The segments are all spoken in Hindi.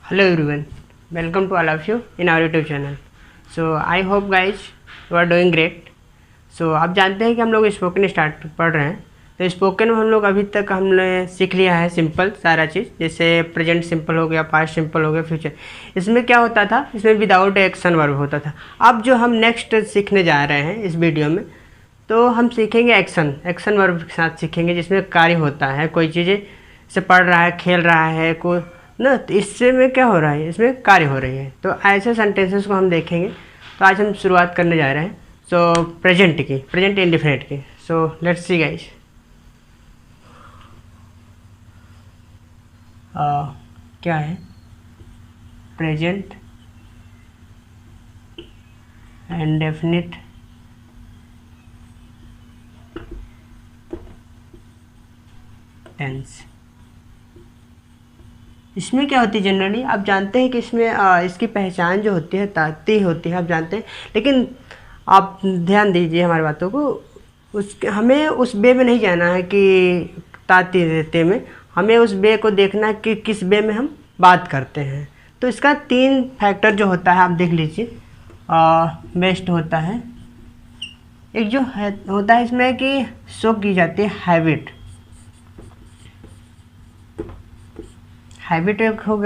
Hello everyone, welcome to all of you in our YouTube channel. So I hope guys you are doing great. So आप जानते हैं कि हम लोग स्पोकन स्टार्ट पढ़ रहे हैं. तो स्पोकन में हम लोग अभी तक हमने सीख लिया है सिंपल सारा चीज़, जैसे प्रेजेंट सिंपल हो गया, पास्ट सिंपल हो गया, फ्यूचर. इसमें क्या होता था, इसमें विदाउट एक्शन वर्ब होता था. अब जो हम नेक्स्ट सीखने जा रहे हैं इस वीडियो में, तो हम सीखेंगे एक्शन वर्ब के साथ सीखेंगे, जिसमें कार्य होता है. कोई चीज़ें से पढ़ रहा है, खेल रहा है कोई ना, तो इससे में क्या हो रहा है, इसमें कार्य हो रही है. तो ऐसे सेंटेंसेस को हम देखेंगे. तो आज हम शुरुआत करने जा रहे हैं प्रेजेंट इंडिफिनिट की. So let's see guys. क्या है प्रेजेंट इंडेफिनिट टेंस. इसमें क्या होती है जनरली, आप जानते हैं कि इसमें इसकी पहचान जो होती है ताती होती है, आप जानते हैं. लेकिन आप ध्यान दीजिए हमारी बातों को, हमें उस वे में नहीं जाना है कि ताती देते में, हमें उस वे को देखना है कि किस वे में हम बात करते हैं. तो इसका 3 फैक्टर जो होता है आप देख लीजिए. बेस्ट होता है, एक जो है होता है इसमें कि शो की जाती है हैबिट एक हो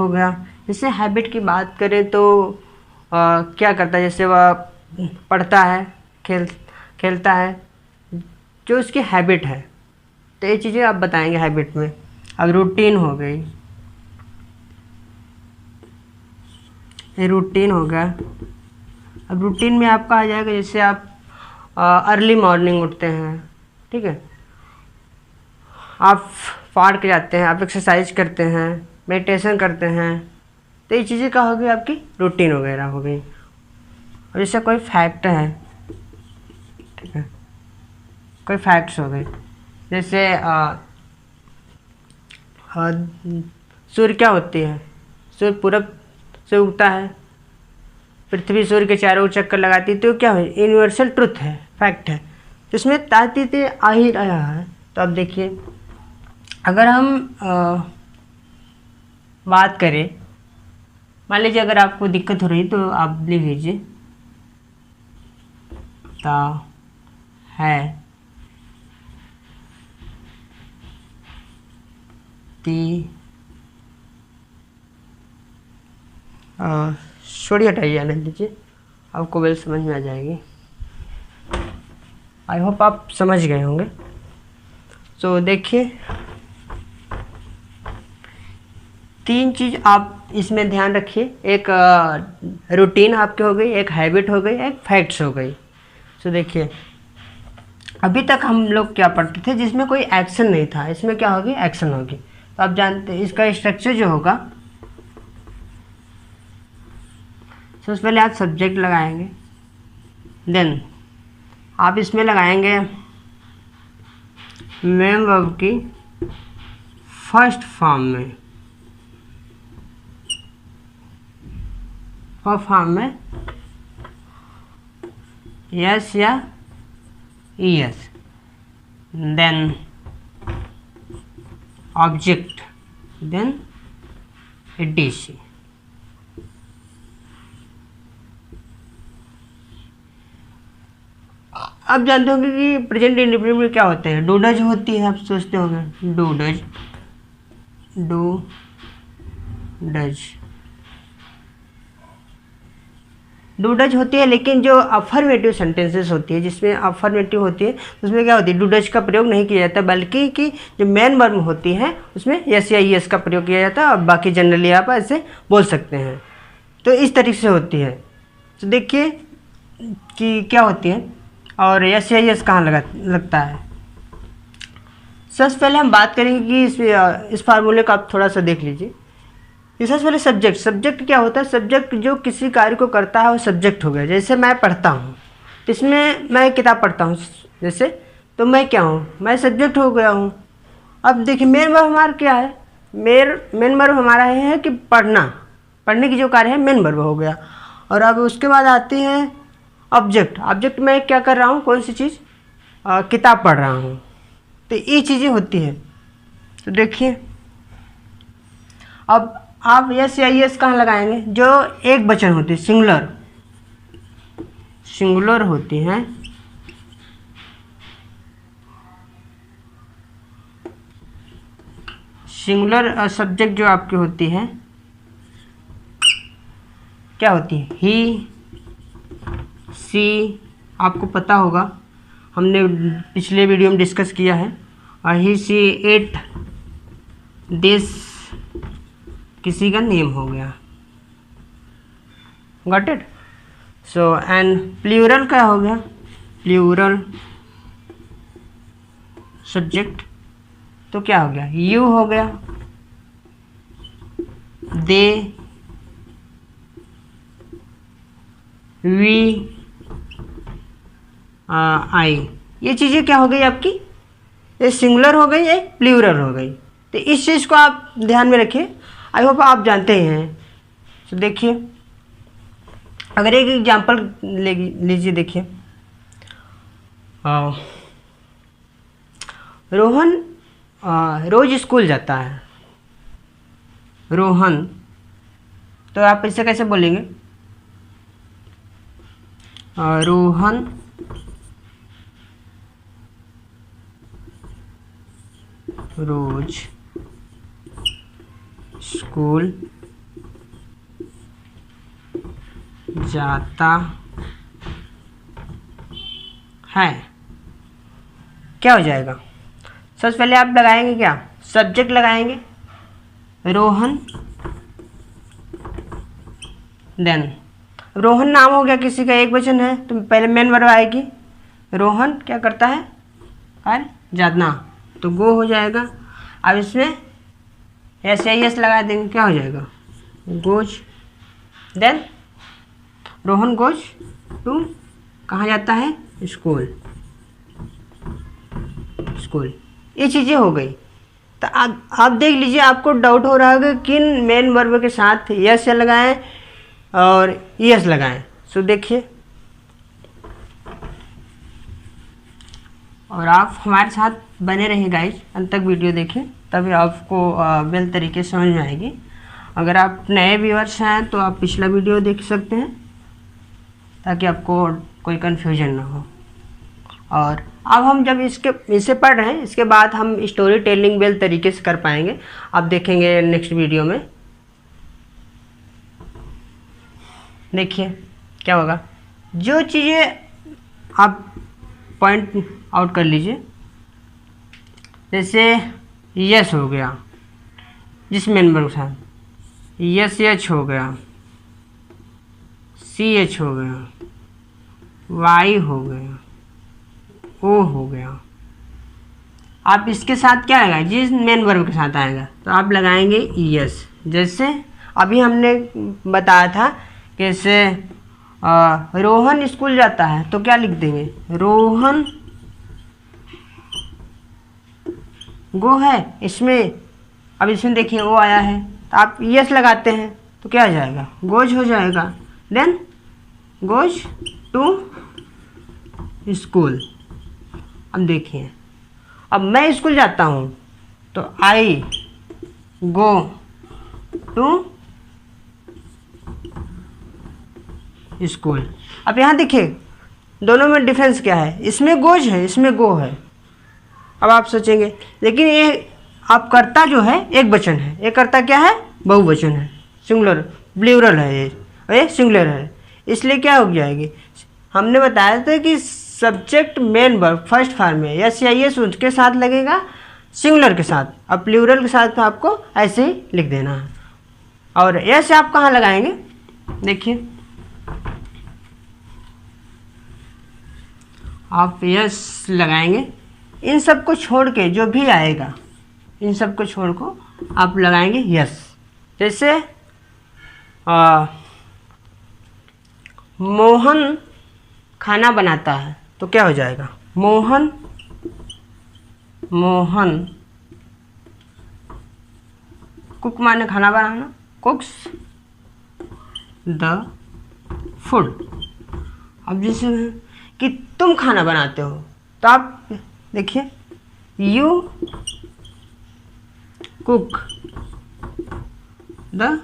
गया. जैसे हैबिट की बात करें तो क्या करता है, जैसे वह पढ़ता है, खेलता है, जो उसकी हैबिट है. तो ये चीज़ें आप बताएंगे हैबिट में. अब रूटीन हो गई, ये रूटीन हो गया. अब रूटीन में आपका आ जाएगा, जैसे आप अर्ली मॉर्निंग उठते हैं, ठीक है, आप पार्क जाते हैं, आप एक्सरसाइज करते हैं, मेडिटेशन करते हैं. तो ये चीज़ें क्या होगी, आपकी रूटीन वगैरह हो गई. और जैसे कोई फैक्ट है, ठीक है, कोई फैक्ट्स हो गए, जैसे सूर्य क्या होती है, सूर्य पूरब से उगता है, पृथ्वी सूर्य के चारों ओर चक्कर लगाती है. तो क्या है, यूनिवर्सल ट्रुथ है, फैक्ट है. तो इसमें ताती आ ही रहा है. तो अब देखिए, अगर हम बात करें, मान लीजिए अगर आपको दिक्कत हो रही तो आप लिख लीजिए ता है ती. छोड़िए, हटाइए, आने लीजिए, आपको वेल समझ में आ जाएगी. आई होप आप समझ गए होंगे. तो देखिए, 3 चीज़ आप इसमें ध्यान रखिए. एक रूटीन आपकी हो गई, एक हैबिट हो गई, एक फैक्ट्स हो गई. तो देखिए, अभी तक हम लोग क्या पढ़ते थे, जिसमें कोई एक्शन नहीं था, इसमें क्या होगी, एक्शन होगी. तो आप जानते हैं इसका स्ट्रक्चर जो होगा, सबसे पहले आप सब्जेक्ट लगाएंगे, देन आप इसमें लगाएंगे मेन वर्ब की फर्स्ट फॉर्म में यस या ईएस, देन ऑब्जेक्ट, देन एडीसी. आप जानते होंगे कि प्रेजेंट इंडेफिनिट में क्या होते हैं, डूडज होती है. आप सोचते होंगे डूडज होती है. लेकिन जो अफर्मेटिव सेंटेंसेस होती है, जिसमें अफर्मेटिव होती है, उसमें क्या होती है, डूडज का प्रयोग नहीं किया जाता, बल्कि कि जो मेन वर्ब होती है उसमें यस या ईएस का प्रयोग किया जाता है. और बाकी जनरली आप ऐसे बोल सकते हैं. तो इस तरीके से होती है. तो देखिए कि क्या होती है, और यस या ईएस कहाँ लगता है. सबसे पहले हम बात करेंगे कि इस फार्मूले को आप थोड़ा सा देख लीजिए. सबसे पहले सब्जेक्ट क्या होता है, सब्जेक्ट जो किसी कार्य को करता है वो सब्जेक्ट हो गया. जैसे मैं पढ़ता हूँ, इसमें मैं किताब पढ़ता हूँ जैसे, तो मैं क्या हूँ, मैं सब्जेक्ट हो गया हूँ. अब देखिए, मेन वर्ब हमारा क्या है, मेन वर्ब हमारा है कि पढ़ने की जो कार्य है, मेन वर्ब हो गया. और अब उसके बाद आती है ऑब्जेक्ट में क्या कर रहा हूँ, कौन सी चीज़, किताब पढ़ रहा हूँ. तो ये चीज़ें होती है. तो देखिए, अब आप यस या यस कहाँ लगाएंगे? जो एक वचन होती है, सिंगुलर होती हैं, सिंगुलर सब्जेक्ट जो आपकी होती है क्या होती है? ही, सी, आपको पता होगा, हमने पिछले वीडियो में डिस्कस किया है। और ही, सी, इट, दिस किसी का नेम हो गया। Got it? So and plural क्या हो गया? प्लूरल सब्जेक्ट तो क्या हो गया? यू हो गया, दे, वी, आई, ये चीज़ें क्या हो गई आपकी? ये सिंगुलर हो गई, ये प्लूरल हो गई। तो इस चीज़ को आप ध्यान में रखिए। आई होप आप जानते ही हैं। तो देखिए, अगर एक एग्जांपल लीजिए, देखिए रोहन रोज स्कूल जाता है। रोहन, तो आप इसे कैसे बोलेंगे? रोहन रोज स्कूल जाता है। क्या हो जाएगा? सबसे पहले आप लगाएंगे क्या? सब्जेक्ट लगाएंगे रोहन, देन रोहन नाम हो गया किसी का, एक वचन है, तो पहले मेन वर्ब आएगी। रोहन क्या करता है? और जाना, तो गो हो जाएगा। अब इसमें एस या एस लगा देंगे, क्या हो जाएगा? Goes. Then Rohan goes to, कहाँ जाता है? स्कूल। स्कूल, ये चीज़ें हो गई। तो आप देख लीजिए, आपको डाउट हो रहा होगा किन मेन वर्ब के साथ यस लगाएं और यस लगाएं। सो देखिए, और आप हमारे साथ बने रहिए गाइस, अंत तक वीडियो देखें, तभी आपको वेल तरीके से समझ में आएगी। अगर आप नए व्यूअर्स हैं तो आप पिछला वीडियो देख सकते हैं, ताकि आपको कोई कन्फ्यूजन ना हो। और अब हम जब इसे पढ़ रहे हैं, इसके बाद हम स्टोरी टेलिंग वेल तरीके से कर पाएंगे। आप देखेंगे नेक्स्ट वीडियो में। देखिए क्या होगा, जो चीज़ें आप पॉइंट आउट कर लीजिए। जैसे यस हो गया, जिस मेन वर्ब के साथ, यस एच हो गया, सी एच हो गया, वाई हो गया, ओ हो गया। आप इसके साथ क्या आएगा? जिस मेन वर्ब के साथ आएगा तो आप लगाएंगे यस। जैसे अभी हमने बताया था कि जैसे रोहन स्कूल जाता है, तो क्या लिख देंगे? रोहन गो है इसमें। अब इसमें देखिए ओ आया है, तो आप यस लगाते हैं तो क्या हो जाएगा? गोज हो जाएगा। Then goes to school. अब देखिए, अब मैं स्कूल जाता हूँ तो आई गो टू स्कूल। अब यहाँ देखिए, दोनों में डिफरेंस क्या है? इसमें गोज है, इसमें गो है। अब आप सोचेंगे, लेकिन ये आप कर्ता जो है एक वचन है, ये कर्ता क्या है? बहुवचन है, सिंगुलर, प्लूरल है ये, और ये सिंगुलर है। इसलिए क्या हो जाएगी? हमने बताया था कि subject main verb first form में यस या यस उसके साथ लगेगा सिंगुलर के साथ, अब प्लूरल के साथ तो आपको ऐसे ही लिख देना है। और यस आप कहाँ लगाएंगे? देखिए, आप यस लगाएंगे, इन सब को छोड़ के जो भी आएगा, इन सब को छोड़ को आप लगाएंगे यस। जैसे मोहन खाना बनाता है, तो क्या हो जाएगा? मोहन कुक माने खाना बनाना, कुक्स द फूड। अब जैसे कि तुम खाना बनाते हो, तो आप देखिए यू कुक द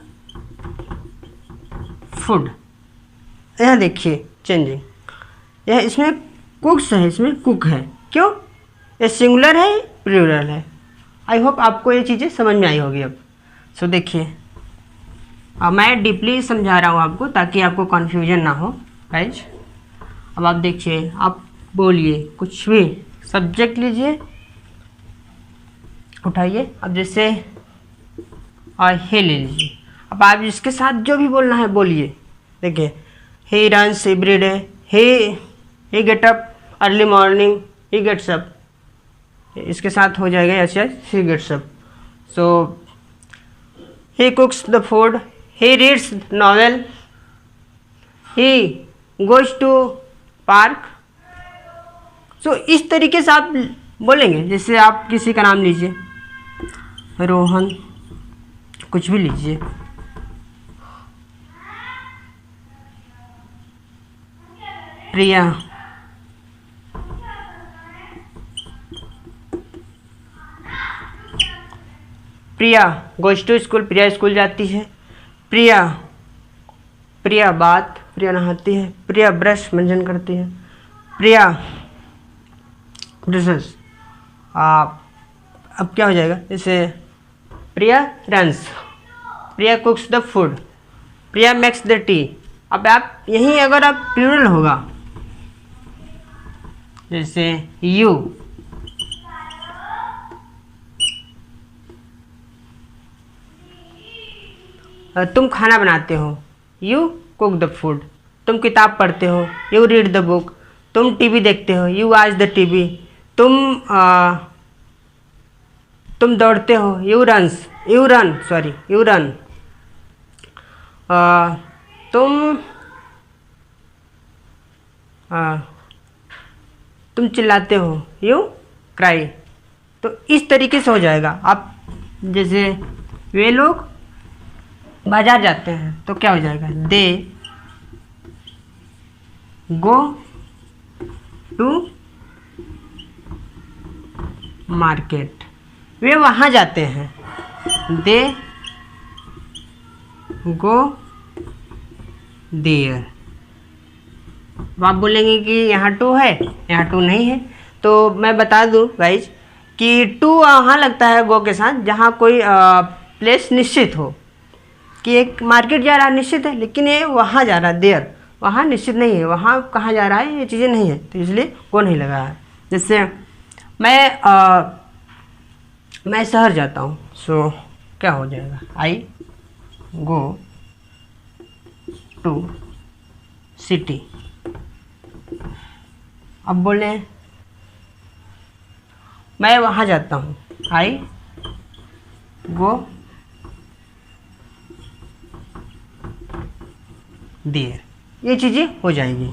फूड। यहाँ देखिए चेंजिंग, यह इसमें कुक्स है, इसमें कुक है, क्यों? ये सिंगुलर है, प्लूरल है। आई होप आपको ये चीज़ें समझ में आई होगी अब। सो देखिए, अब मैं डीपली समझा रहा हूँ आपको ताकि आपको कन्फ्यूजन ना हो गाइज। अब आप देखिए, आप बोलिए कुछ भी, सब्जेक्ट लीजिए, उठाइए। अब जैसे हे ले लीजिए, अब आप इसके साथ जो भी बोलना है बोलिए। देखिए, he runs every day, he get up early morning, he gets up, इसके साथ हो जाएगा yes yes, he gets up। so he cooks the food, he reads novel, he goes to park। so इस तरीके से आप बोलेंगे। जैसे आप किसी का नाम लीजिए, रोहन, कुछ भी लीजिए, Priya, Priya goes to school, Priya school जाती है। प्रिया, प्रिया बात, प्रिया नहाती है। प्रिया ब्रश, मंजन करती है। प्रिया ब्रशेस। अब क्या हो जाएगा? जैसे Priya runs, Priya cooks the food, Priya makes the tea. अब आप यहीं अगर आप प्लूरल होगा, जैसे यू, तुम खाना बनाते हो, यू कुक द फूड। तुम किताब पढ़ते हो, यू रीड द बुक। तुम टीवी देखते हो, यू वॉच द टीवी। तुम दौड़ते हो, यू रन, यू रन। तुम चिल्लाते हो, यू क्राई। तो इस तरीके से हो जाएगा। आप जैसे वे लोग बाजार जाते हैं तो क्या हो जाएगा? दे गो टू मार्केट, वे वहाँ जाते हैं। दे गो देयर। आप बोलेंगे कि यहाँ टू है, यहाँ टू नहीं है। तो मैं बता दूँ गाइज कि टू वहाँ लगता है गो के साथ जहाँ कोई प्लेस निश्चित हो, कि एक मार्केट जा रहा है निश्चित है, लेकिन ये वहाँ जा रहा है, देयर, वहाँ निश्चित नहीं है, वहाँ कहाँ जा रहा है ये चीज़ें नहीं है, तो इसलिए गो नहीं लगा है। जैसे मैं शहर जाता हूँ, सो क्या हो जाएगा? आई गो टू सिटी। अब बोले मैं वहाँ जाता हूँ, आई गो देयर। ये चीज़ें हो जाएंगी।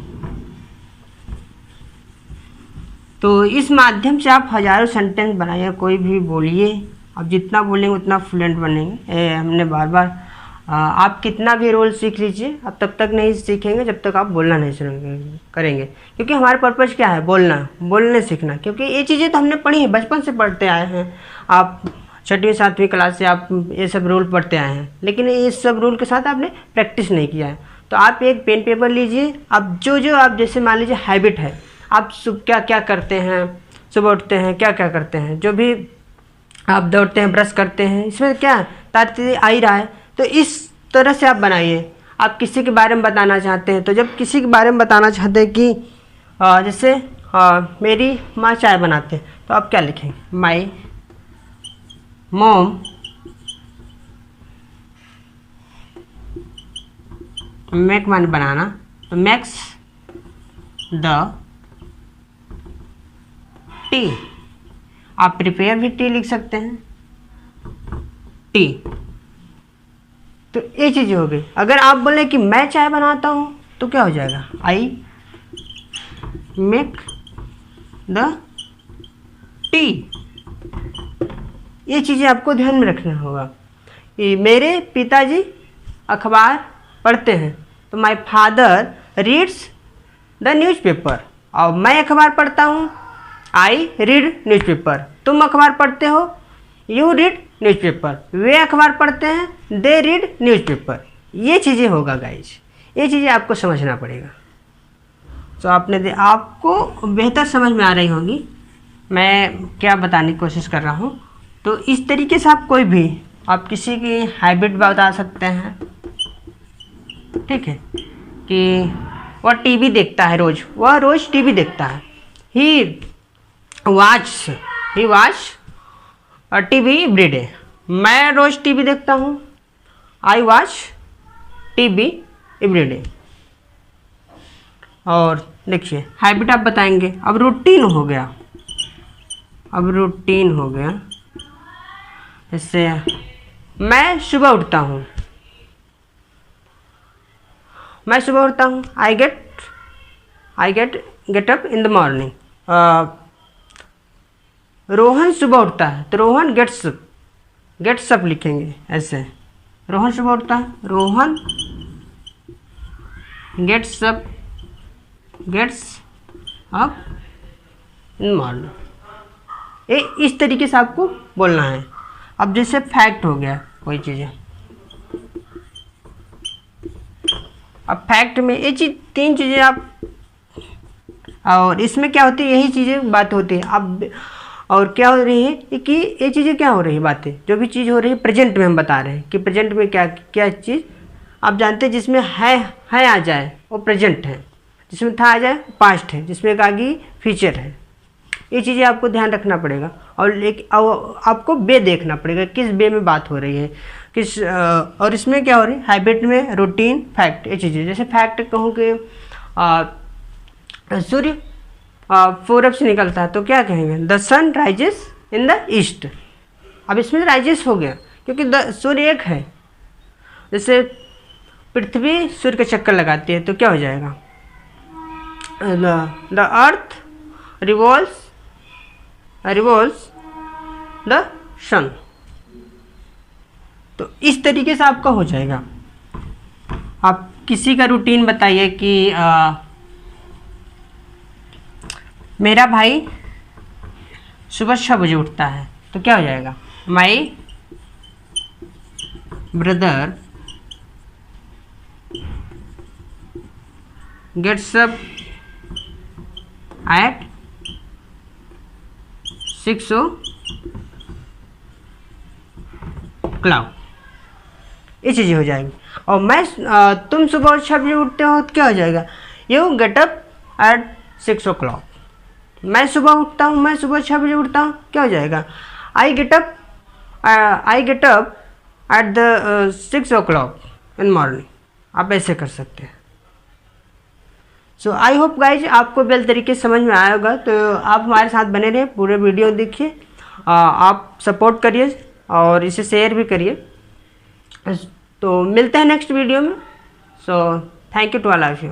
तो इस माध्यम से आप हज़ारों सेंटेंस बनाइए, कोई भी बोलिए। आप जितना बोलेंगे उतना फ्लुएंट बनेंगे। हमने बार बार आप कितना भी रोल सीख लीजिए, आप तब तक नहीं सीखेंगे जब तक आप बोलना नहीं करेंगे। क्योंकि हमारा पर्पज़ क्या है? बोलने सीखना। क्योंकि ये चीज़ें तो हमने पढ़ी है, बचपन से पढ़ते आए हैं। आप 6वीं 7वीं क्लास से आप ये सब रूल पढ़ते आए हैं, लेकिन इस सब रूल के साथ आपने प्रैक्टिस नहीं किया है। तो आप एक पेन पेपर लीजिए। आप जो आप जैसे मान लीजिए हैबिट है, आप क्या क्या करते हैं, सुबह उठते हैं क्या क्या करते हैं, जो भी आप दौड़ते हैं, ब्रश करते हैं, इसमें क्या ताकि आ ही रहा है। तो इस तरह से आप बनाइए। आप किसी के बारे में बताना चाहते हैं, तो जब किसी के बारे में बताना चाहते हैं कि जैसे मेरी माँ चाय बनाते हैं, तो आप क्या लिखेंगे? माई मॉम मेक माने बनाना, तो मेक्स द टी। आप प्रिपेयर भी टी लिख सकते हैं, टी। तो ये चीज़ें हो गई। अगर आप बोले कि मैं चाय बनाता हूँ, तो क्या हो जाएगा? I make the T. ये चीज़ें आपको ध्यान में रखना होगा। मेरे पिताजी अखबार पढ़ते हैं, तो my father reads the newspaper. और मैं अखबार पढ़ता हूँ, आई रीड न्यूज़पेपर। तुम अखबार पढ़ते हो, यू रीड न्यूज़पेपर, वे अखबार पढ़ते हैं, दे रीड न्यूज़पेपर। ये चीज़ें होगा गाइज, ये चीज़ें आपको समझना पड़ेगा। तो आपको बेहतर समझ में आ रही होगी मैं क्या बताने की कोशिश कर रहा हूँ। तो इस तरीके से आप कोई भी आप किसी की हैबिट बता सकते हैं, ठीक है, कि वह टीवी देखता है रोज़, वह रोज़ टीवी देखता है। ही वॉच टीवी एवरीडे, मैं रोज़ टीवी देखता हूँ। I watch TV everyday. और देखिए हैबिट आप बताएंगे। अब रूटीन हो गया, इससे मैं सुबह उठता हूँ, I get up in the morning. Rohan सुबह उठता है, तो रोहन गेट्स अप लिखेंगे ऐसे। रोहन सुबह उठता है, Rohan gets up in morning. इस तरीके से आपको बोलना है। अब जैसे फैक्ट हो गया कोई चीज़ें, अब फैक्ट में ये चीज़ 3 चीज़ें आप, और इसमें क्या होती है, यही चीज़ें बात होती है। अब और क्या हो रही है कि ये चीज़ें क्या हो रही है, बातें जो भी चीज़ हो रही है प्रेजेंट में हम बता रहे हैं कि प्रेजेंट में क्या क्या चीज़ आप जानते हैं। जिसमें है आ जाए वो प्रेजेंट है, जिसमें था आ जाए पास्ट है, जिसमें एक आगे फ्यूचर है। ये चीज़ें आपको ध्यान रखना पड़ेगा। और आपको बे देखना पड़ेगा किस बे में बात हो रही है, किस और इसमें क्या हो रही है, हैबिट में, रूटीन, फैक्ट, ये चीज़ें। जैसे फैक्ट कहूँ कि सूर्य पूरब से निकलता है, तो क्या कहेंगे, the sun rises in the east. अब इसमें राइजेस हो गया क्योंकि सूर्य एक है। जैसे पृथ्वी सूर्य का चक्कर लगाती है, तो क्या हो जाएगा, द अर्थ रिवॉल्व्स द सन। तो इस तरीके से आपका हो जाएगा। आप किसी का रूटीन बताइए कि मेरा भाई सुबह 6 बजे उठता है, तो क्या हो जाएगा, my brother gets up at 6 o'clock। ये चीज़ें हो जाएगी। और तुम सुबह 6 बजे उठते हो, तो क्या हो जाएगा, you get up at 6 o'clock। मैं सुबह उठता हूँ, मैं सुबह 6 बजे उठता हूँ, क्या हो जाएगा, I get up at the 6 o'clock in morning. आप ऐसे कर सकते हैं। सो आई होप गाइज आपको बेल तरीके से समझ में आया होगा। तो आप हमारे साथ बने रहिए, पूरे वीडियो देखिए, आप सपोर्ट करिए और इसे शेयर भी करिए। तो मिलते हैं नेक्स्ट वीडियो में। So thank you to all of you.